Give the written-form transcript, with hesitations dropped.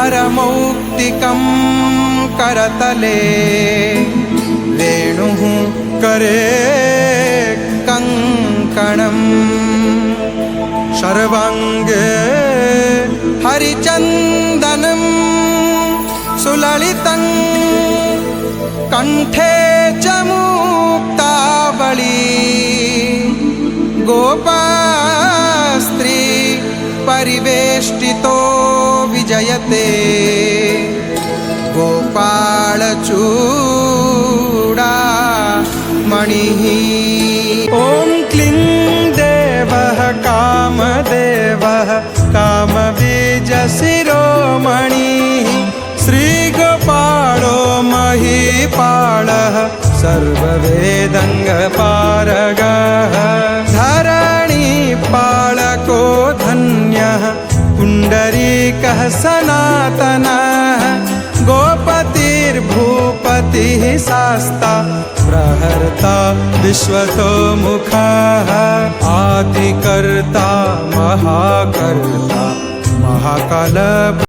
करमौक्तिकं करतले वेणुः करे कङ्कणम् सर्वाङ्गे हरिचन्दनं सुललितं कण्ठे च मुक्तावली गोपास्त्री परिवेष्टितो विजयते गोपालचूडामणिः। ॐ क्लीं देवः कामदेवः कामबीजशिरोमणिः श्रीगोपालो महीपालः सर्ववेदङ्गपारगः धरणीपालको धन्यः पुण्डरीकः सनातनः गोपतिर्भूपतिः शास्ता प्रहर्ता विश्वतोमुखः आदिकर्ता महाकर्ता महाकाल।